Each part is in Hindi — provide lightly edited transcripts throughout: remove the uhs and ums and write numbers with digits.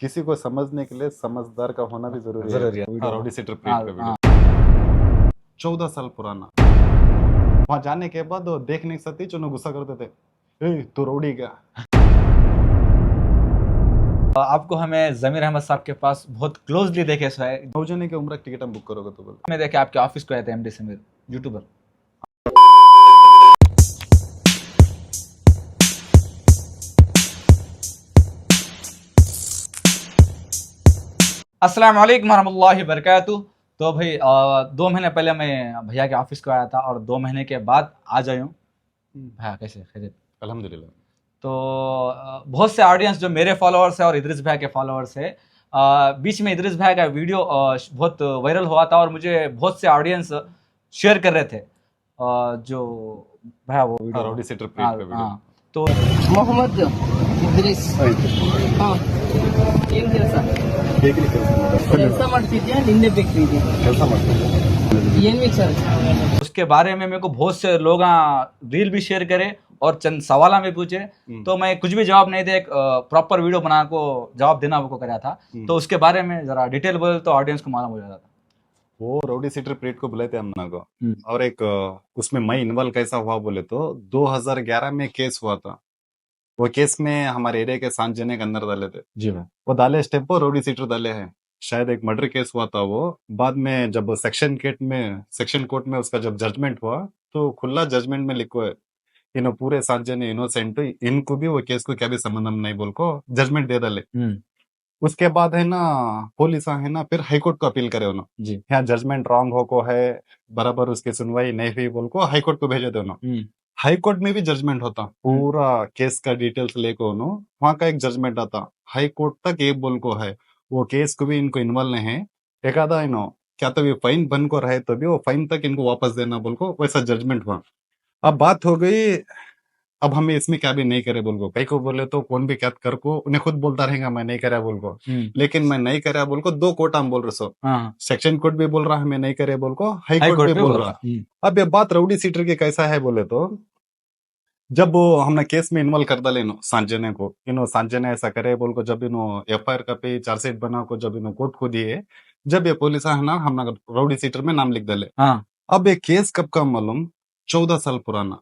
किसी को समझने के लिए समझदार का होना भी जरूरी जरूरी है। है। हाँ, रॉडी सेटर प्रेट हाँ, का हाँ। वीडियो 14 साल पुराना। वहां जाने के बाद वो देख नहीं सकती जो गुस्सा करते थे, "ए, तू रौडी क्या"। आपको हमें जमीर अहमद साहब के पास बहुत क्लोजली देखे सो है। 9 जने की उम्र टिकट हम बुक करोगे तो बोले। मैं देखे आपके ऑफिस को आए थे एमडी समीर यूट्यूबर। अस्सलाम वालेकुम रहमतुल्लाहि वबरकातुहू। तो भाई 2 महीने पहले मैं भैया के ऑफिस को आया था और 2 महीने के बाद आज आया हूँ। भैया कैसे खैरियत? अल्हम्दुलिल्लाह। तो बहुत से ऑडियंस जो मेरे फॉलोअर्स है और इदरीस भाई के फॉलोअर्स है, बीच में इदरीस भाई का वीडियो बहुत वायरल हुआ था और मुझे बहुत से ऑडियंस शेयर कर रहे थे। जो भैया वो हाँ, वीडियो रौडी सेटर प्रेट का वीडियो। तो ಮೊಹಮ್ಮದ್ ಇದ್ರಿಸ್ ಹಾ ಏನ್ ಕೆಲಸ ಮಾಡ್ತಿದ್ಯಾ ನಿಂದೆ ಬೇಕ್ರಿ ಏನ್ ಬೇಕು ಸರ್ उसके बारे में मेरे को बहुत से लोग रील भी शेयर करे और चंद सवाल में पूछे, तो मैं कुछ भी जवाब नहीं दे एक प्रॉपर वीडियो बना को जवाब देना वो करा था। तो उसके बारे में जरा डिटेल बोले तो ऑडियंस को मालूम हो जाता था। वो रौडी सेटर प्रेट को बुलाए थे हम को। और एक उसमें मैं इन्वॉल्व कैसा हुआ बोले तो 2011 में केस हुआ था। वो केस में हमारे एरिया के 7 जने के अंदर डाले थे। जी भाई। वो डाले स्टेप पर रौडी सीटर डाले हैं। शायद एक मर्डर केस हुआ था। वो बाद में जब सेक्शन कोर्ट में उसका जब जजमेंट हुआ तो खुला जजमेंट में लिखो है इन पूरे 7 जने इनोसेंट, इनको भी वो केस को क्या भी संबंध नहीं बोल को जजमेंट दे डाले। उसके बाद है ना पुलिस है ना फिर हाईकोर्ट को अपील करे उन्होंने जी। यहाँ जजमेंट रॉन्ग हो को है, बराबर उसकी सुनवाई नहीं हुई बोल को हाईकोर्ट को भेजे थे उन्होंने। हाईकोर्ट में भी जजमेंट होता, पूरा केस का डिटेल्स लेकर उन्होंने वहां का एक जजमेंट आता। हाईकोर्ट तक ये बोल को है वो केस को भी इनको इन्वॉल्व नहीं है। एक आधा इनो क्या तो ये फाइन बन को रहे तो भी वो फाइन तक इनको वापस देना बोल को वैसा जजमेंट हुआ। अब बात हो गई, अब हमें इसमें क्या भी नहीं करे बोल को, कई को बोले तो कौन भी क्या कर को उन्हें खुद बोलता रहेगा मैं नहीं करा बोल को, लेकिन मैं नहीं करा बोल को 2 कोर्ट हम बोल रहे सो। सेक्शन कोर्ट भी बोल रहा हमें नहीं करे बोल को, हाई कोर्ट भी बोल रहा। अब ये बात रौडी सीटर की कैसा है बोले तो जब वो हमने केस में इन्वॉल्व कर डाले 7 जने को, इनो 7 जने ऐसा करे बोल को जब इनो एफआईआर का पे चार्जशीट बना को जब इनो कोर्ट को दिए, जब ये पुलिस है ना हमने रौडी सीटर में नाम लिख डाले। अब ये केस कब का मालूम, 14 साल पुराना,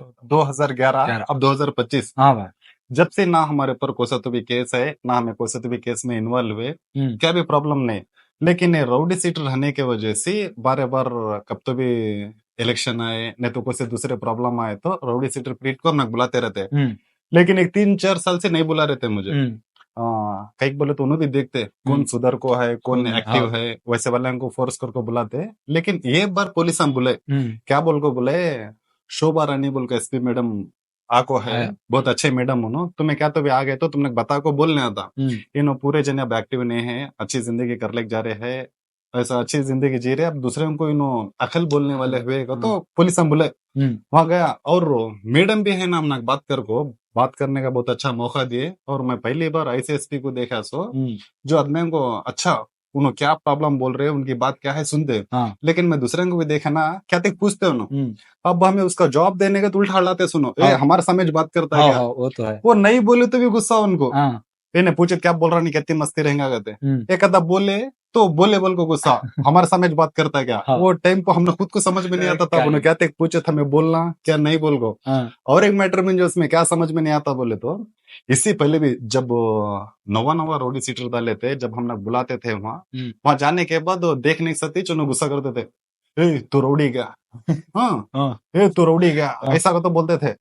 2011 अब 2025। हाँ भाई। जब से ना हमारे ऊपर कोसा तो भी केस है ना हमें कोसा तो भी केस में इन्वॉल्व हुए, क्या भी प्रॉब्लम नहीं, लेकिन ये रौडी सीटर रहने के वजह से बार बार कब तो भी इलेक्शन आए नहीं तो कोई दूसरे प्रॉब्लम आए तो रौडी सीटर प्रीट को हम बुलाते रहते। लेकिन एक 3-4 साल से नहीं बुला रहे थे मुझे। कई बोले तो उन्हें भी देखते कौन सुधर को है कौन एक्टिव है, वैसे वाले को फोर्स करके बुलाते। लेकिन ये बार पुलिस हम बुले, क्या बोल को बोले शोभा रानी बोल के एसपी मैडम आको है, बहुत अच्छे मैडम हो, तुम्हें क्या तो भी आ गए तो तुमने बता को बोलने आता। इन पूरे जन अब एक्टिव नहीं है, अच्छी जिंदगी कर ले जा रहे हैं, ऐसा अच्छी जिंदगी जी रहे, अब दूसरे को इनो अकल बोलने वाले हुए तो पुलिस हम बोले वहां गया। और मैडम भी है ना हम बात करने का बहुत अच्छा मौका दिए। और मैं पहली बार आईसीएसपी को देखा सो जो आदमी को अच्छा उन्होंने क्या प्रॉब्लम बोल रहे हैं उनकी बात क्या है सुनते। लेकिन मैं दूसरे को भी देखा ना क्या तक पूछते उन्होंने, अब हमें उसका जवाब देने का तो उल्टा हड़ाते सुनो हमारे समझ बात करता है क्या? वो तो है। वो नहीं बोले तो भी गुस्सा उनको, इन्हें पूछे क्या बोल रहा नहीं कितनी मस्ती रहेगा कहते एक आधा बोले तो बोले बोल को गुस्सा हमारे समझ बात करता है क्या? वो टाइम को हमने खुद को समझ में नहीं आता था, उन्हें क्या तक पूछे था मैं बोलना क्या नहीं बोल को। और एक मैटर में जो उसमें क्या समझ में नहीं आता बोले तो इससे पहले भी जब नवा रौडी सीटर डाले थे, जब हम लोग बुलाते थे वहां जाने के बाद देख नहीं सकती जो गुस्सा करते थे, ए तू रौडी क्या? हाँ ए तू रौडी क्या? ऐसा को तो बोलते थे।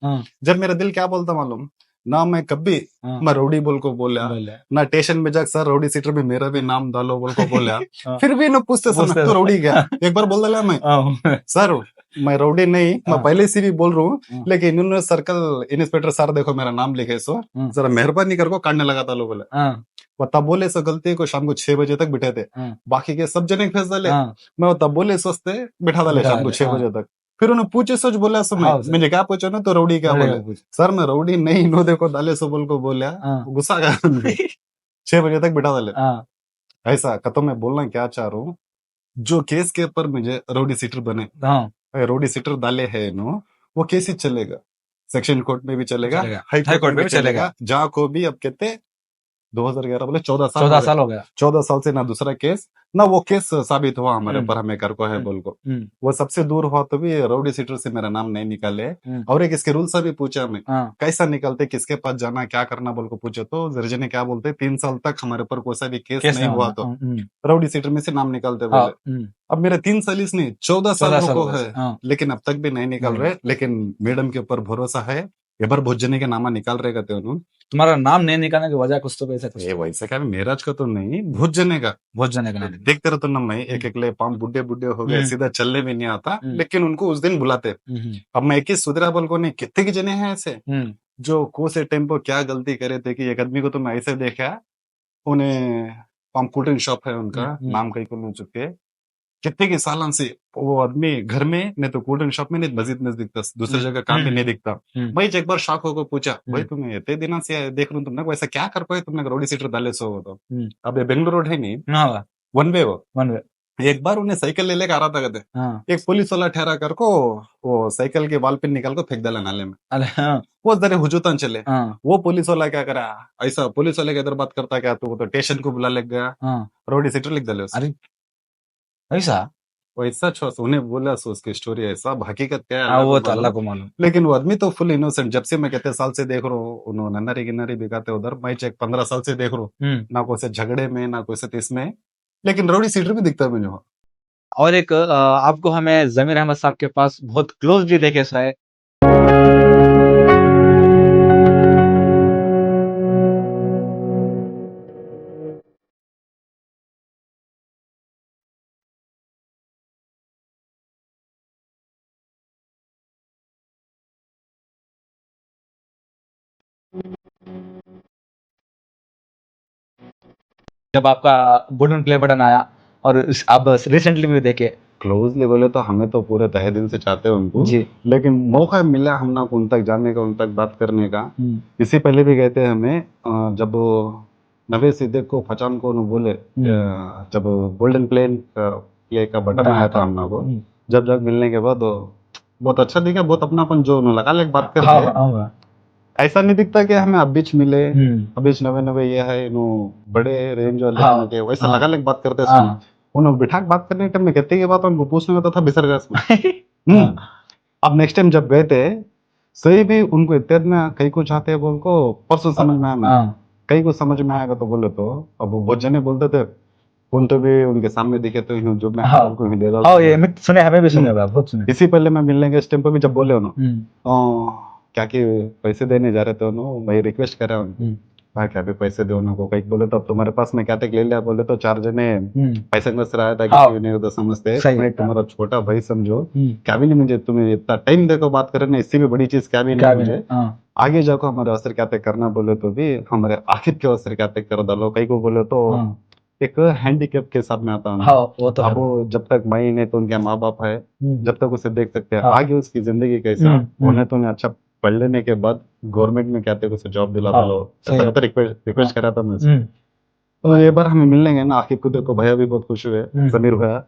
जब मेरा दिल क्या बोलता मालूम, ना मैं कभी मैं रौडी बोल को बोला ना स्टेशन में जाकर सर रौडी सीटर भी मेरा भी नाम डालो बोल को बोला। फिर भी न पूछते तू रौडी क्या? एक बार बोल डाला मैं सर मैं रौडी नहीं, मैं पहले से भी बोल रहा हूँ, लेकिन इन्होंने सर्कल इंस्पेक्टर सर देखो मेरा नाम लिखे सो जरा मेहरबानी कर को काटने लगा था लोग बोले। वो तब बोले सो गलती को शाम को 6 बजे तक बिठे थे, बाकी के सब जने भेज डाले, मैं तब बोले सोचते बिठा डाले शाम को 6 बजे तक। फिर उन्हें पूछे सोच बोला सो मुझे क्या पूछो ना तो रौडी क्या बोले, सर मैं रौडी नहीं नो देखो डाले सो बोल को बोला, गुस्सा का 6 बजे तक बिठा डाले। ऐसा कतो मैं बोलना क्या चाह रहा हूँ, जो केस के ऊपर मुझे रौडी सीटर बने रौडी सीटर डाले है नो, वो केस ही चलेगा, सेक्शन कोर्ट में भी चलेगा, हाई कोर्ट में भी चलेगा, जहाँ को भी अब कहते 2011 बोले 14 साल 14 हो गए। साल हो गया। 14 साल से ना दूसरा केस ना वो केस साबित हुआ हमारे पर, हमें कर को है बोल को। वो सबसे दूर हुआ तो भी राउडी सीटर से मेरा नाम नहीं निकाले। और एक इसके रूल से भी पूछा हमें कैसा निकलते, किसके पास जाना, क्या करना बोल को पूछे तो जर्जे ने क्या बोलते 3 साल तक हमारे पर कोई सा भी केस नहीं हुआ तो राउडी सीटर में से नाम निकालते बोले। अब मेरे 3 साल इसने 14 साल को है, लेकिन अब तक भी नहीं निकल रहे। लेकिन मैडम के ऊपर भरोसा है, ये बार भोजने के नामा निकाल रहेगा तो उन्होंने। तुम्हारा नाम नहीं निकालने की वजह कुछ तो वैसा कुछ ये वैसे क्या मेराज का तो नहीं, भोजने का नाम देखते रहे तो ना मैं एक एक ले पाम बुड्ढे बुड्ढे हो गए, सीधा चलने भी नहीं आता। लेकिन उनको उस दिन बुलाते। अब मैं एक ही सुधरा बोल को नहीं, कितने के जने हैं ऐसे जो को से टेम्पो क्या गलती करे थे कि एक आदमी को तो मैं ऐसे देखा, उन्हें पाम कोल्ड ड्रिंक शॉप है उनका, नाम कहीं को नहीं चुके, कितने के सालन से वो आदमी घर में नहीं तो कोल्ड ड्रिंक शॉप में नहीं मस्जिद में दिखता, दूसरी जगह काम में नहीं दिखता। भाई एक बार शॉक होकर पूछा, भाई तुम्हें इतने दिनों से देख रहा हूँ, तुमने वैसा क्या कर पाए, तुमने रोडी सीटर डाले सो हो तो। अब ये बेंगलुरु रोड है नहीं, वन वे वो। एक बार उन्हें साइकिल ले लेकर आ रहा था कहते, एक पुलिस वाला ठहरा कर को वो साइकिल के वाल पिन निकाल को फेंक डाला नाले में। वो जरा हुजूतन चले। वो पुलिस वाला क्या करा, ऐसा पुलिस वाले के इधर बात करता क्या, तो स्टेशन को बुला लग गया, रोडी सीटर लिख डाले। ऐसा वैसा उन्हें बोला सो उसकी स्टोरी ऐसा, हकीकत क्या है वो तो अल्लाह को मालूम। लेकिन वो आदमी तो फुल इनोसेंट। जब से मैं कहते साल से देख रहा हूँ, उन्होंने नन्नरी गिन्नरी बिकाते उधर, मैं चेक 15 साल से देख रहा हूँ, ना कोई से झगड़े में ना कोई से इसमें, लेकिन रोडी सीटर भी दिखता है मुझे। और एक आपको हमें जमीर अहमद साहब के पास बहुत क्लोजली देखे है। जब आपका गोल्डन प्ले बटन आया और आप रिसेंटली भी देखे। क्लोजली बोले तो हमें तो पूरे तहे दिल से चाहते हैं उनको जी, लेकिन मौका मिला हम ना उन तक जाने का, उन तक बात करने का। इससे पहले भी कहते हैं हमें, जब नवे सिद्दीक को फचान को बोले, जब गोल्डन प्लेन प्ले का बटन आया था हम को, जब मिलने के बाद बहुत अच्छा दिखा, बहुत अपनापन जो लगा ले बात करते। ऐसा नहीं दिखता कि हमें अब बीच मिले, अब बीच नवे ये है नो बड़े रेंज वाले के वैसा लगा ले बात करते। उन्होंने बिठा के बात करने के टाइम में कहते की बात उनको पूछने में तो था बिसर गया। अब नेक्स्ट टाइम जब गए थे सही भी उनको इतना कई को चाहते हैं बोल को परसों समझ में आया, कई को समझ में आएगा तो बोले तो अब वो बहुत जने बोलते थे, उन तो भी उनके सामने दिखे तो जो मैं उनको ही दे रहा हूँ। ये सुने हमें भी सुने बहुत सुने। इसी पहले मैं मिलने के टाइम पे भी जब बोले उन्होंने क्या कि पैसे देने जा रहे थे उन्होंने, मैं रिक्वेस्ट कर रहा हूँ भाई क्या भी पैसे दो उनको, कहीं बोले तो अब तुम्हारे पास में क्या तक ले लिया, बोले तो 4 जने पैसे में से आया था कि नहीं होता समझते, मैं तुम्हारा छोटा भाई समझो, क्या भी नहीं मुझे तुम्हें इतना टाइम देखो बात करे ना, इससे भी बड़ी चीज क्या भी नहीं मुझे आगे जाकर हमारे अवसर क्या तक करना, बोले तो भी हमारे आखिर के अवसर क्या तक कर डालो। कहीं को बोले तो एक हैंडीकैप के साथ में आता हूँ, वो तो अब जब तक मैं नहीं तो उनके माँ बाप है, जब तक उसे देख सकते हैं आगे उसकी जिंदगी कैसा, उन्हें तो अच्छा पढ़ लेने के बाद गवर्नमेंट में कहते हैं उसे जॉब दिला दो, ऐसा तो रिक्वेस्ट करा था मैं। तो ये बार हमें मिलने गए ना, आखिर को देखो भैया भी बहुत खुश हुए, समीर भैया,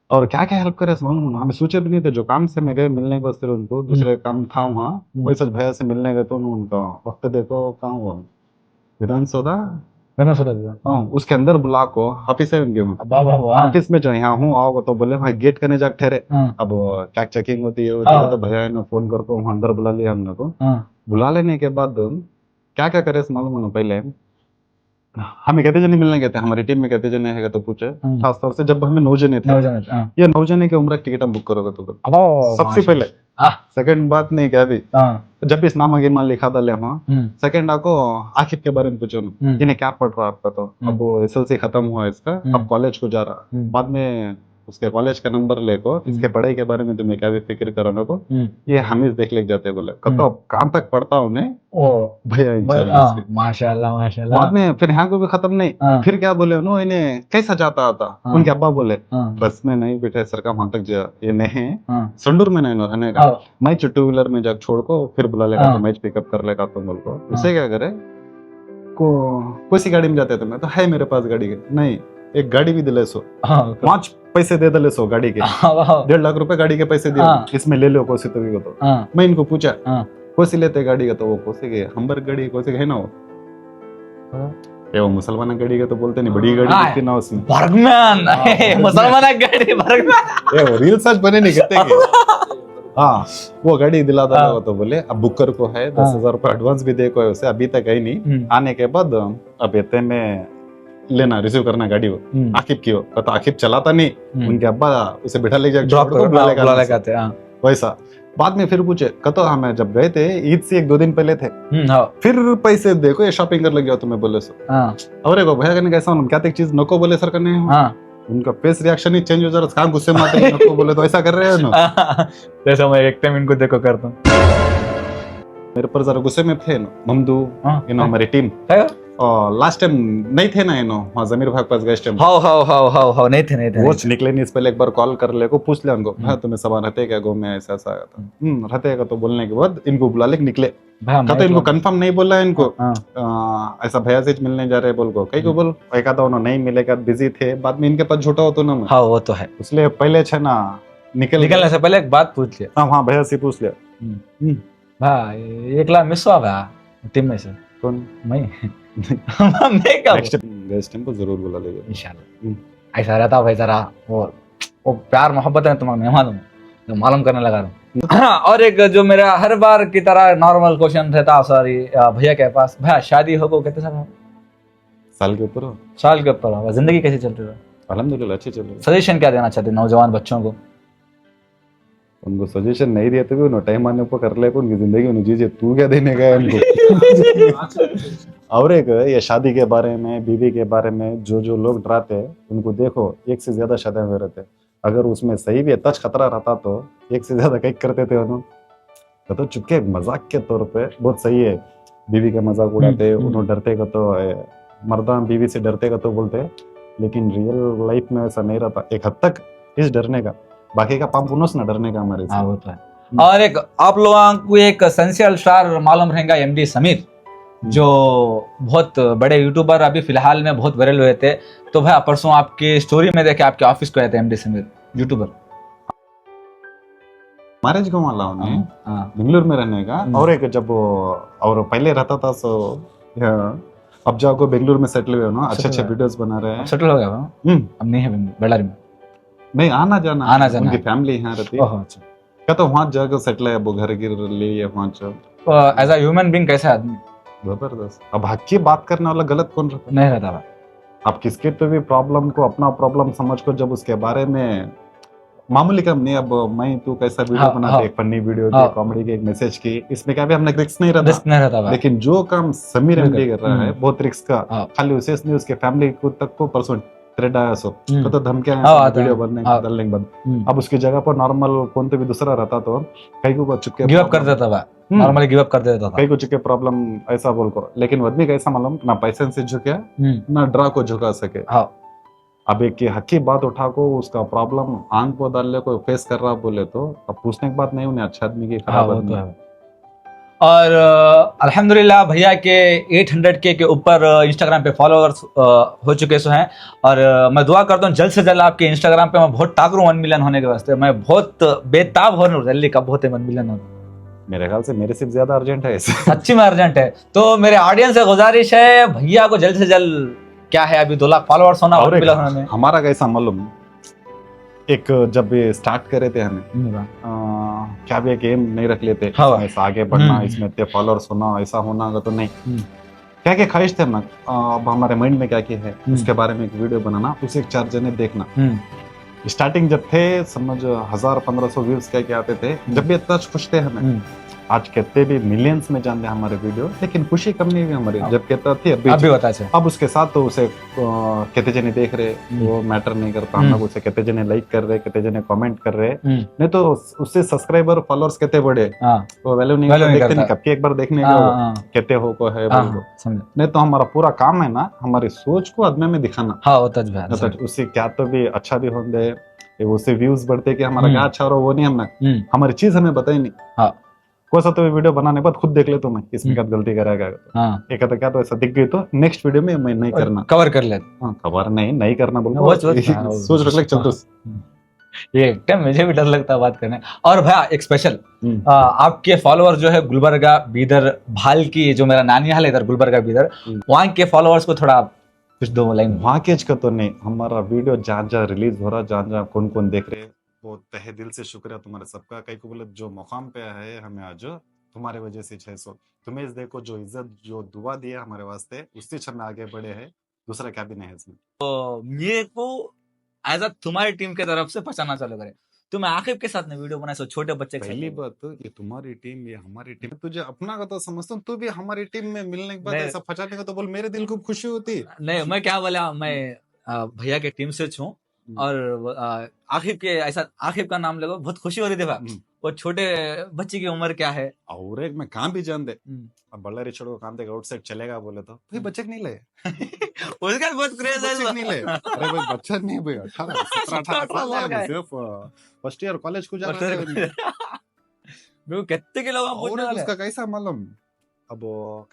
और क्या क्या हेल्प करे हमें सोचे भी नहीं थे। जो काम से मैं गए मिलने को सिर्फ उनको, दूसरे काम था वहाँ, वही सच भैया से मिलने गए तो उनका वक्त देखो कहाँ हुआ विधानसौधा, उसके अंदर बुला को ऑफिस है उनके, ऑफिस में जो यहाँ हूँ आओगे तो बोले भाई गेट करने जाके ठहरे, अब क्या चेकिंग होती है तो भैया ने फोन करके वहाँ अंदर बुला लिया हमने को। बुला लेने के बाद क्या क्या करे मालूम, पहले हमें कहते जने मिलने गए थे, हमारी टीम में कहते जने है तो पूछे, खास तौर से जब हमें 9 जने थे, ये 9 जने की उम्र टिकट हम बुक करोगे तो सबसे पहले, सेकंड बात नहीं क्या भी, जब भी इस नाम आगे मान लिखा था ले वहाँ, सेकंड आपको आखिर के बारे में पूछो इन्हें क्या पढ़ रहा आपका, तो अब वो एसएलसी खत्म हुआ इसका, अब कॉलेज को जा रहा, बाद में उसके कॉलेज का नंबर लेको इसके पढ़ाई के बारे में तुम्हें क्या भी फिक्र करो को, ये हम ही देख ले जाते बोले कब काम तक पढ़ता हूँ भैया माशाल्लाह माशाल्लाह। बाद में फिर यहाँ को भी खत्म नहीं, फिर क्या बोले उन्होंने इन्हें कैसा जाता था, उनके अब्बा बोले बस में नहीं बेटे सर का वहां तक जा, ये नहीं संडूर में नहीं रहने का, मैं 2 व्हीलर में जाकर छोड़ को फिर बुला लेगा तो मैं पिकअप कर लेगा तुम बोल को, उसे क्या करे को कोई सी गाड़ी में जाते थे, मैं तो है मेरे पास गाड़ी के नहीं, एक गाड़ी भी दिले सो 5 पैसे दे दले सो गाड़ी के, 1.5 लाख रुपए गाड़ी के पैसे दिए, इसमें ले लो कोसी तो भी। तो मैं इनको पूछा कोसी लेते गाड़ी का, तो वो कोसी के हम्बर गाड़ी कोसी है ना वो ये वो मुसलमान गाड़ी का तो बोलते नहीं, बड़ी गाड़ी हाँ। दिखती ना उसमें, बर्गमैन मुसलमान गाड़ी बर्गमैन ये वो रील सर्च बने नहीं करते कि हाँ वो गाड़ी दिला दो वो तो बोले अब बुकर को है 10,000 रुपये एडवांस भी दे को है उसे, अभी तक आई नहीं, आने के बाद अब इतने में लेना रिसीव करना गाड़ी वो आकिब की, वो तो आकिब चलाता नहीं, उनके अब्बा उसे बिठा ले जाए ड्रॉप कर बुला लेगाते हैं। वैसा बाद में फिर पूछे कतो हमें जब गए थे ईद से 1-2 दिन पहले थे, हाँ फिर पैसे देखो ये शॉपिंग कर लगे हो तुम्हें बोले सो, हाँ अरे को भैया करने कैसा क्या तक चीज नको बोले सर करने हाँ उनका फेस रिएक्शन ही चेंज हो जा रहा, कहाँ गुस्से में आते हैं नको बोले तो ऐसा कर रहे हो ना, जैसा मैं एक टाइम इनको देखो करता हूँ। मेरे पर जरा गुस्से में थे ना ममदू हमारी टीम, है? और लास्ट टाइम नहीं थे ना वहाँ जमीर भाग पास गए टाइम, हाउ नहीं थे वो निकले नहीं, इस पहले एक बार कॉल कर ले को पूछ ले उनको, हाँ तुम्हें सामान रहते क्या गो में ऐसा ऐसा रहते का, तो बोलने के बाद इनको बुला ले निकले, तो इनको कंफर्म नहीं बोला है इनको ऐसा भैया से मिलने जा रहे बोल को, कई को बोल एक आधा उन्होंने नहीं मिलेगा बिजी थे, बाद में इनके पास झूठा हो तो ना, हाँ वो तो है, इसलिए पहले छे ना निकलने से पहले एक बात पूछ लिया, हाँ भैया से पूछ लिया भाई एक लाख मिस हुआ भाई टीम में से, कौन मैं मैं क्या नेक्स्ट टाइम को जरूर बुला लेगा इंशाल्लाह। ऐसा रहता भाई जरा वो प्यार मोहब्बत है तुम्हें नहीं मालूम, जो मालूम करने लगा रहा हूँ। और एक जो मेरा हर बार की तरह नॉर्मल क्वेश्चन रहता सॉरी भैया के पास, भैया शादी हो गो कितने साल के ऊपर, साल के ऊपर, जिंदगी कैसी चल रही है? अल्हम्दुलिल्लाह अच्छी चल रही है। सजेशन क्या देना चाहते नौजवान बच्चों को? उनको सजेशन नहीं दिया तो भी उन्हें टाइम आने पर कर ले, उनकी जिंदगी उन्हें जीजिए, तू क्या देने का है उनको। और एक ये शादी के बारे में बीवी के बारे में जो लोग डराते हैं उनको देखो, एक से ज्यादा शादी में रहते, अगर उसमें सही भी तच खतरा रहता तो एक से ज्यादा कई करते थे उन्होंने, तो चुपके मजाक के तौर पे बहुत सही है, बीवी का मजाक उड़ाते, उन्होंने डरते का तो मर्दा बीवी से डरते का तो बोलते, लेकिन रियल लाइफ में ऐसा नहीं रहता एक हद तक इस डरने का, बाकी का पाप उन्होंने ना डरने का हमारे से। वो तो है। और एक आप लोगों को एक एसेंशियल स्टार मालूम रहेगा एमडी समीर, जो बहुत बड़े यूट्यूबर अभी फिलहाल में बहुत वायरल हुए थे, तो भाई परसों आपकी स्टोरी में देखे आपके ऑफिस को आए थे एमडी समीर यूट्यूबर, मैरिज को वाला उन्हें बेंगलुरु में रहने का, और एक जब और पहले रहता था सो अब जाओ बेंगलुरु में सेटल हुए ना, अच्छे वीडियोस बना रहे हैं, सेटल हो गया अब नहीं है बेल्लारी में, नहीं आना जाना उनकी फैमिली यहाँ रहती है, अच्छा क्या तो वहाँ जाकर सेटल है, वो घर गिर लिए वहाँ एज अ ह्यूमन बीइंग कैसा आदमी, जबरदस्त। अब हक की बात करने वाला गलत कौन रहता नहीं रहता भाई, आप किसके तो भी प्रॉब्लम को अपना प्रॉब्लम समझ को जब उसके बारे में मामूली कम नहीं, अब मैं तू कैसा वीडियो बनाते, एक फनी वीडियो की, कॉमेडी की, एक मैसेज की, इसमें क्या भी हमने रिस्क नहीं रहता भाई। लेकिन जो काम समीर एमडी कर रहा है बहुत रिस्क का, खाली उसे नहीं उसके फैमिली को तक को परसों थ्रेड आया सो तो धमकियां वीडियो बनने डालने के बाद, अब उसकी जगह पर नॉर्मल कौन तो भी दूसरा रहता तो कई को चुपके गिव अप कर देता था, नॉर्मली गिव अप कर देता था, कई को चुके प्रॉब्लम ऐसा बोल को, लेकिन आदमी का ऐसा मालूम ना पैसे से झुका ना ड्रा को झुका सके, अब एक हकी बात उठा को उसका प्रॉब्लम आंख को डाल ले, कोई फेस कर रहा बोले तो अब पूछने की बात नहीं, उन्हें अच्छा आदमी की खराब आदमी। और अल्हम्दुलिल्लाह भैया के 800K के ऊपर इंस्टाग्राम पे फॉलोअर्स हो चुके सो हैं, और मैं दुआ करता हूँ जल्द से जल्द आपके इंस्टाग्राम पे मैं बहुत टाकरूं 1 मिलियन होने के वास्ते, मैं बहुत बेताब हो रहा हूँ, जल्दी कब होते 1 मिलियन होने, मेरे ख्याल से मेरे से ज्यादा अर्जेंट है सच्ची में अर्जेंट है। तो मेरे ऑडियंस से गुजारिश है भैया को जल्द से जल्द, क्या है अभी 2 लाख फॉलोअर्स होना, और हमारा कैसा मालूम, एक जब स्टार्ट करे थे हमें क्या भी एक एम नहीं रख लेते, आगे बढ़ना, इसमें इतने फॉलोअर्स होना, ऐसा होना तो नहीं, क्या क्या ख्वाहिश थे ना, अब हमारे माइंड में क्या क्या है उसके बारे में एक वीडियो बनाना, उसे 4 जने देखना, स्टार्टिंग जब थे समझ 1000-1500 व्यूज क्या आते थे, जब भी इतना खुश थे हमें, आज कहते भी मिलियंस में जानते हैं हमारे वीडियो, लेकिन खुशी कम नहीं हुई हमारी, जब कहता थी अभी बता है। अब उसके साथ तो उसे कहते जने देख रहे, वो मैटर नहीं करता, हम लोग उसे कहते जने लाइक कर रहे, कहते जने कमेंट कर रहे, नहीं तो उससे सब्सक्राइबर फॉलोअर्स कहते बढ़े, वो वैल्यू नहीं देखते, नहीं कब एक बार देखने का कहते हो को है, नहीं तो हमारा पूरा काम है ना हमारी सोच को आदमी में दिखाना, उससे क्या तो भी अच्छा भी होंगे, उससे व्यूज बढ़ते कि हमारा क्या अच्छा हो रहा वो नहीं, हमने हमारी चीज हमें बताई नहीं, कोई सा तो वीडियो बनाने के बाद खुद देख ले तो मैं इसमें क्या गलती करेगा, एक तो क्या तो ऐसा दिख गई तो नेक्स्ट वीडियो में मैं नहीं करना, कवर कर ले, कवर नहीं करना बोल सोच रख ले चल तो ये टाइम मुझे भी डर लगता है बात करने। और भैया एक स्पेशल आपके फॉलोअर जो है गुलबर्गा बीदर भाल की, जो मेरा नानी हाल है इधर गुलबर्गा बीदर, वहाँ के फॉलोअर्स को थोड़ा कुछ दो लाइन। वहाँ के का तो नहीं, हमारा वीडियो जहाँ जहाँ रिलीज हो रहा, जहाँ जहाँ कौन कौन देख रहे, वो तहे दिल से शुक्रिया तुम्हारे सबका। कई को बोले जो मुकाम पे है हमें आज तुम्हारे वजह से 600 तुम्हें इस देखो जो इज्जत जो दुआ दी है हमारे वास्ते, उससे हम आगे बढ़े हैं, दूसरा क्या भी नहीं है इसमें। तो मेरे को एज तुम्हारी टीम के तरफ से पहचाना चालू करे। तुम आखिब के साथ में वीडियो बनाए सो छोटे बच्चे के पहली साथ। बात तो ये तुम्हारी टीम, ये हमारी टीम, तुझे अपना का तो समझता हूँ, तू भी हमारी टीम में मिलने के बाद नहीं। ऐसा फंसाने का तो बोल, मेरे दिल को खुशी होती। नहीं मैं क्या बोला, मैं भैया के टीम से हूँ और आखिब के ऐसा आखिब का नाम लगो बहुत खुशी हो रही थी भाई। वो छोटे बच्चे की उम्र क्या है, और एक मैं काम भी जान दे, अब बल्ला छोड़ो काम देगा आउटसाइड चलेगा बोले तो भाई बच्चे नहीं ले उसका बहुत क्रेज है। बच्चे नहीं ले, अरे भाई बच्चा नहीं भाई 18 17 18 साल सिर्फ फर्स्ट ईयर कॉलेज को जा रहा है। वो कितने के लोग और उसका कैसा मालूम, अब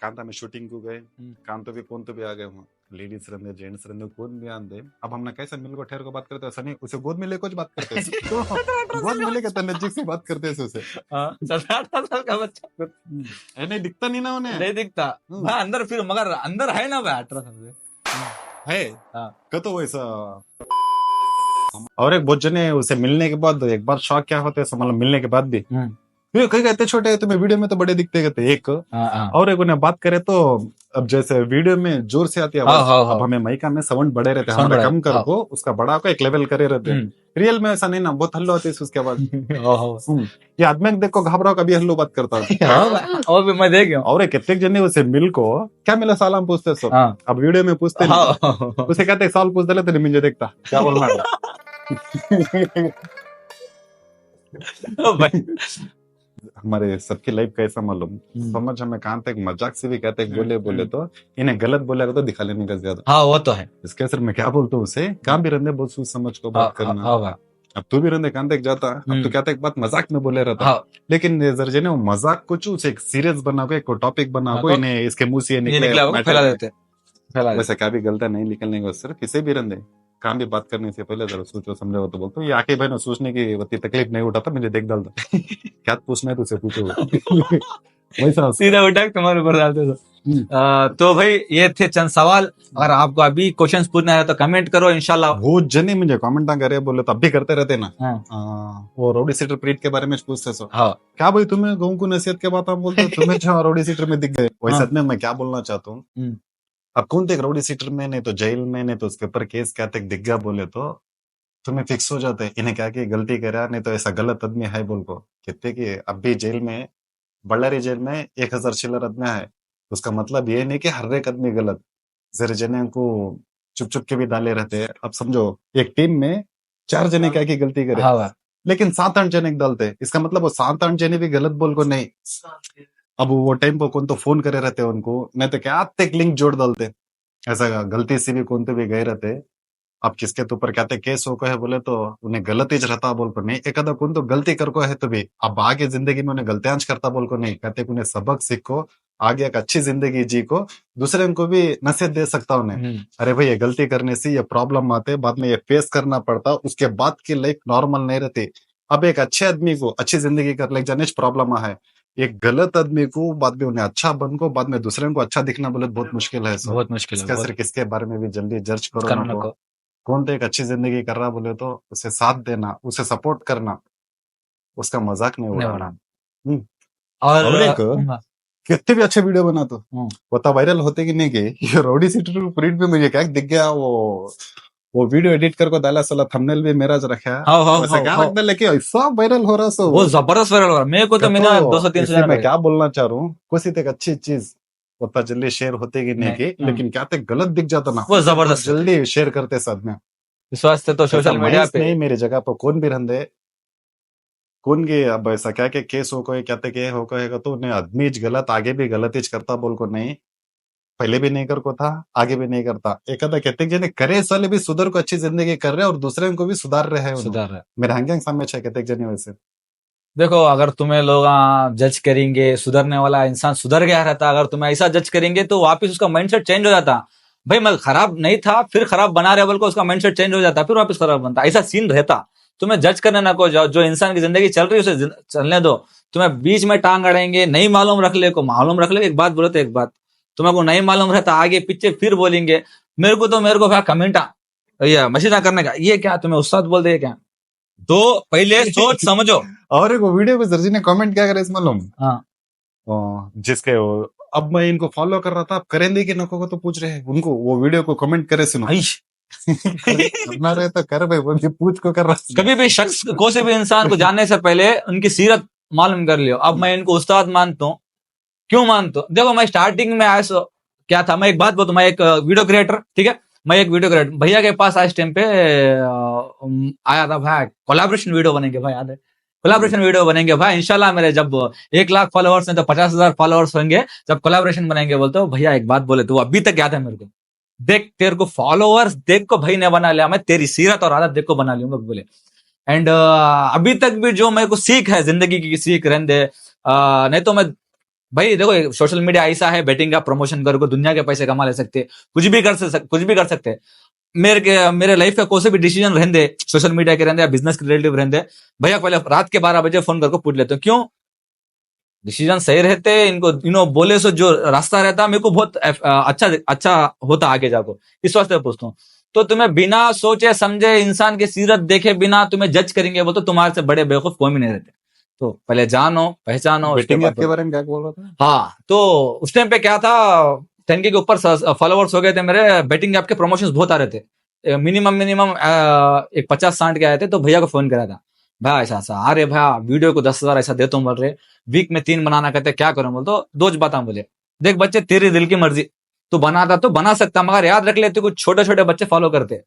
कांता में शूटिंग को गए, कांतो भी कौन तो भी आ गए वहाँ, लेडीज रंधे जेंट्स रंधे कौन भी आंदे। अब हमने कैसा मिल को ठहर को बात करते हैं, सनी उसे गोद में लेकर बात करते हैं तो गोद में लेकर नजदीक से बात करते हैं उसे। 17 साल का बच्चा नहीं दिखता नहीं ना उन्हें, नहीं दिखता भाई अंदर, फिर मगर अंदर है ना भाई 18 साल है का तो वैसा। और एक बहुत जने उसे मिलने के बाद एक बार शौक क्या होता है मतलब मिलने के बाद भी कहीं कहते छोटे हैं तुम्हें वीडियो में तो बड़े दिखते कहते एक, और एक उन्हें बात करे तो अब जैसे वीडियो में जोर से आती है आवाज, अब हमें माइका में साउंड बड़े रहते हैं, हमारा कम कर को उसका बड़ा को एक लेवल करे रहते हैं। रियल में ऐसा नहीं ना, बहुत हल्लो होती है उसके बाद। ये आदमी देखो घबराओ कभी हल्लो बात करता है और भी मैं देख गया। और कितने जने उसे मिल को क्या मिला साल पूछते सब, अब वीडियो में पूछते उसे कहते साल पूछ दे तेरे मुझे देखता क्या बोलना हमारे सबकी लाइफ कैसा मालूम समझ, हमें कहाँ तक मजाक से भी कहते बोले बोले तो इन्हें गलत बोलेगा तो दिखा लेने का ज्यादा। हाँ वो तो है, इसके असर में क्या बोलता हूँ उसे काम भी रंधे बहुत सोच समझ को बात करना। अब तू भी रंधे कान तक जाता, अब तो क्या एक बात मजाक में बोले रहता, लेकिन जर ने वो मजाक कुछ एक सीरियस बना को एक टॉपिक बना को इन्हें इसके मुंह से निकले फैला देते। वैसे क्या भी गलत नहीं निकलने का सिर्फ किसी भी रंधे काम भी बात करने से पहले जरा सोचो समझो तो बोलते ये आके भाई ना सोचने की वती तकलीफ नहीं उठाता, मुझे देख डालता क्या पूछना है तुझसे पूछो वैसा सीधा उठा तुम्हारे ऊपर डालते। तो भाई ये थे चंद सवाल, अगर आपको अभी क्वेश्चंस पूछना है तो कमेंट करो इंशाल्लाह। बहुत जने मुझे कमेंट ना करे बोले तो अब भी करते रहते ना। वो रोडी सीटर प्रीट के बारे में पूछते सो क्या भाई तुम्हें गाँव को नसीहत के बात बोलते तुम्हें रोडी सीटर में दिख गए, वैसे में मैं क्या बोलना चाहता हूँ, अब कौन थे राउडी सीटर में नहीं तो जेल में नहीं तो उसके ऊपर केस क्या तक दिख गया बोले तो तुम्हें फिक्स हो जाते इन्हें क्या कि गलती करा नहीं तो ऐसा गलत आदमी है बोल को कहते कि अब भी जेल में बल्लारी जेल में 1000 चिल्लर आदमी है, उसका मतलब ये नहीं कि हर एक आदमी गलत, जरा जने को चुप चुप के भी डाले रहते हैं। अब समझो एक टीम में 4 जने क्या की गलती करे लेकिन 7-8 जने डालते, इसका मतलब वो 7-8 जने भी गलत बोल को नहीं। अब वो टाइम पर कौन तो फोन करे रहते उनको नहीं तो क्या तक लिंक जोड़ डालते, ऐसा गलती से भी कौन तो भी गए रहते। अब किसके तो ऊपर कहते केस हो है बोले तो उन्हें गलत ही रहता बोल को नहीं, एक आधा कौन तो गलती कर को है तो भी अब आगे जिंदगी में उन्हें गलतियांश करता बोल को नहीं, कहते उन्हें सबक सीखो आगे एक अच्छी जिंदगी जी को दूसरे को भी नसीहत दे सकता उन्हें। अरे भाई ये गलती करने से ये प्रॉब्लम आते बाद में ये फेस करना पड़ता, उसके बाद की लाइफ नॉर्मल नहीं रहती। अब एक अच्छे आदमी को अच्छी जिंदगी कर ले जाने प्रॉब्लम है, एक गलत आदमी को बाद में उन्हें अच्छा बन को बाद में दूसरे को अच्छा दिखना बोले बहुत मुश्किल है। बहुत मुश्किल है, सिर्फ किसके बारे में भी जल्दी जज करो ना को कौन तो एक अच्छी जिंदगी कर रहा बोले तो उसे साथ देना उसे सपोर्ट करना, उसका मजाक नहीं उड़ाना। और एक कितने भी अच्छे वीडियो बना तो पता वायरल होते कि नहीं के ये राउडी सीटर प्रिंट में मुझे क्या दिख गया, वो वीडियो एडिट करके डाला साला थंबनेल भी मेरा रखा है वैसे क्या लगता है, लेकिन सब वायरल हो रहा सो वो जबरदस्त वायरल हो रहा। मेरे को तो मैंने 200-300 मैं क्या बोलना चाह रहा हूँ कुछ एक अच्छी चीज पता जल्दी शेयर होते कि नहीं की, लेकिन क्या तक गलत दिख जाता ना वो जबरदस्त जल्दी शेयर करते साथ में विश्वास तो सोशल मीडिया पे नहीं मेरी जगह पर कौन भी रहते कौन के अब ऐसा क्या के केस हो कोई कहते के हो कहेगा तो उन्हें आदमी गलत आगे भी गलत ही करता बोल को नहीं, पहले भी नहीं कर को था आगे भी नहीं करता। एक आधा कहते जने करे इस वाले भी सुधर को अच्छी जिंदगी कर रहे और दूसरे को भी सुधार रहे हैं मेरे हंगे सामने कहते जने वैसे। देखो अगर तुम्हें लोग जज करेंगे, सुधरने वाला इंसान सुधर गया रहता, अगर तुम्हें ऐसा जज करेंगे तो वापस उसका माइंडसेट चेंज हो जाता। भाई मैं खराब नहीं था फिर खराब बना रहे बोल को उसका माइंडसेट चेंज हो जाता फिर वापस खराब बनता, ऐसा सीन रहता। तुम्हें जज करने ना को जाओ, जो इंसान की जिंदगी चल रही है उसे चलने दो। तुम्हें बीच में टांग अड़ेंगे, नहीं मालूम रख ले को मालूम रख ले, एक बात बोलो तो एक बात, तुम्हें को नहीं मालूम रहता आगे पीछे फिर बोलेंगे मेरे को भाई कमेंटा या मशीना करने का, ये क्या तुम्हें उस्ताद बोल दे क्या? तो पहले सोच समझो। और एक वीडियो पे सरजी ने कमेंट क्या करे मालूम? हाँ जिसके अब मैं इनको फॉलो कर रहा था, अब करेंगे कि नको को तो पूछ रहे हैं उनको, वो वीडियो को कमेंट करे सुनो। करना रहे तो कर भाई, वो भी पूछ को कर रहा। कभी भी शख्स को से भी इंसान को जानने से पहले उनकी सीरत मालूम कर लियो। अब मैं इनको उस्ताद मानता हूँ, क्यों मानता हूँ? देखो मैं स्टार्टिंग में आया क्या था, मैं एक बात बोलता हूँ, मैं एक वीडियो क्रिएटर, ठीक है, मैं एक वीडियो क्रिएटर भैया के पास आज टाइम पे आया था भाई, कोलैबोरेशन वीडियो बनेंगे भाई, याद है कोलैबोरेशन वीडियो बनेंगे भाई इंशाल्लाह, मेरे जब 1 लाख फॉलोअर्स हैं तो 50,000 फॉलोअर्स होंगे जब कोलैबोरेशन बनेंगे। बोलते हो भैया एक बात बोले तो अभी तक याद है मेरे को, देख तेरे को फॉलोअर्स देख को भाई ने बना लिया, मैं तेरी सीरत और आदत देख को बना लूंगा बोले। एंड अभी तक भी जो मेरे को सीख है, जिंदगी की सीख रहने नहीं तो मैं भाई देखो सोशल मीडिया ऐसा है, बेटिंग का प्रमोशन करके दुनिया के पैसे कमा ले सकते, कुछ भी कर सकते। मेरे लाइफ का कोई से भी डिसीजन रहने, सोशल मीडिया के रहने या बिजनेस के रिलेटिव रहने, भैया पहले रात के 12 बजे फोन करके पूछ लेते हो, क्यों डिसीजन सही रहते इनको बोले सो जो रास्ता रहता मेरे को बहुत अच्छा होता आगे जाको, इस वास्ते पूछता हूँ। तो तुम्हें बिना सोचे समझे इंसान की सीरत देखे बिना तुम्हें जज करेंगे वो तो तुम्हारे से बड़े बेवकूफ कोई भी नहीं रहते। तो पहले जानो पहचानो। बेटिंग ऐप के बारे में क्या बोल रहा था? हाँ तो उस टाइम पे क्या था, 10K के ऊपर फॉलोवर्स हो गए थे मेरे, बेटिंग ऐप के प्रमोशंस बहुत आ रहे थे, मिनिमम एक 50-60 के आए थे। तो भैया को फोन करा था, भाई ऐसा अरे भैया वीडियो को 10,000 ऐसा देता हूँ बोल रहे, वीक में 3 बनाना कहते क्या करूं बोल, तो 2 बात बोले, देख बच्चे तेरी दिल की मर्जी, तू बनाता तो बना सकता, मगर याद रख ले तू कुछ छोटे छोटे बच्चे फॉलो करते,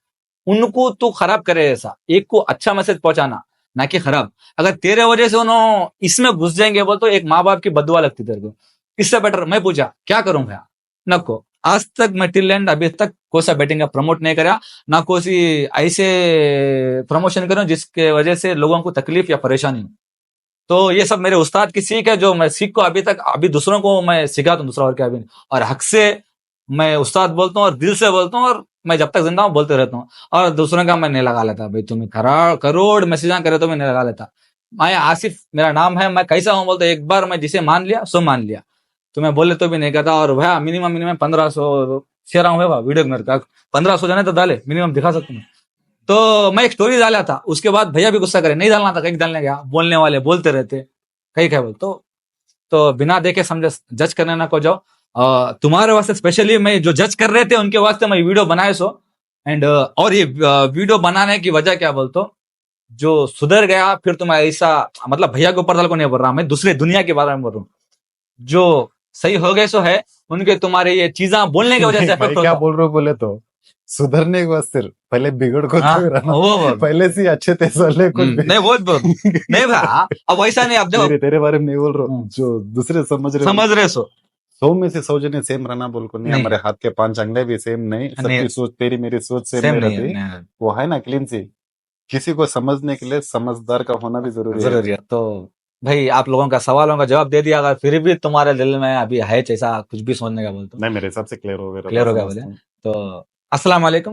उनको तू खराब करे, ऐसा एक को अच्छा मैसेज पहुंचाना ना कि खराब। अगर तेरे वजह से उन्होंने इसमें घुस जाएंगे बोल तो एक माँ बाप की बदुआ लगती तेरे को, इससे बेटर मैं पूछा क्या करूं भैया, नको आज तक मैं टिल एंड अभी तक कोई सा बेटिंग का प्रमोट नहीं करा, ना कोई सी ऐसे प्रमोशन करूं जिसके वजह से लोगों को तकलीफ या परेशानी हो। तो ये सब मेरे उस्ताद की सीख है, जो मैं सीख को अभी दूसरों को मैं सिखाता हूँ, दूसरा और क्या भी नहीं। और हक से मैं उस्ताद बोलता हूँ और दिल से बोलता हूँ, और मैं जब तक जिंदा हूँ बोलते रहता हूँ। और दूसरों का मैं नहीं लगा लेता भाई, तुम्हें करोड़ मैसेज करे तो मैं नहीं लगा लेता। मैं आसिफ मेरा नाम है, मैं कैसा हूँ बोलते एक बार मैं जिसे मान लिया सो मान लिया, तो मैं बोले तो भी नहीं करता। और भैया मिनिमम 1500 शेयर हूँ वीडियो मेरे का, 1500 जाने तो डाले मिनिमम दिखा सकता हूँ। तो मैं एक स्टोरी डाला था, उसके बाद भैया भी गुस्सा करे, नहीं डालना था, कहीं डालने गया, बोलने वाले बोलते रहते कहीं क्या बोल। तो बिना देखे समझे जज करने ना को जाओ। तुम्हारे वास्ते स्पेशली मैं जो जज कर रहे थे उनके वास्ते मैं वीडियो बनाए सो। एंड और ये वीडियो बनाने की वजह क्या बोलतो, जो सुधर गया फिर तुम ऐसा, मतलब भैया के ऊपर को नहीं बोल रहा, मैं दूसरे दुनिया के बारे में बोल रहा हूँ, जो सही हो गए सो है उनके तुम्हारे ये चीजा बोलने की वजह से इफेक्ट होता। क्या बोल रहे हो बोले तो सुधरने के बाद सिर्फ पहले बिगड़ को वो पहले से अच्छे थे सोले को नहीं बहुत नहीं भाई, अब वैसा नहीं, अब देखो तेरे बारे में नहीं बोल रहा हूँ, जो दूसरे समझ रहे सो 100 में से 100 जने सेम रहना बोल को नहीं, हमारे हाथ के 5 अंगले भी सेम नहीं, सबकी सोच तेरी मेरी सोच सेम नहीं रहती, वो है ना क्लीन सी। किसी को समझने के लिए समझदार का होना भी जरूरी है। तो भाई आप लोगों का सवालों का जवाब दे दिया, अगर फिर भी तुम्हारे दिल में अभी है ऐसा कुछ भी सोचने का बोलते, नहीं मेरे हिसाब से क्लियर हो गया बोले तो अस्सलाम वालेकुम।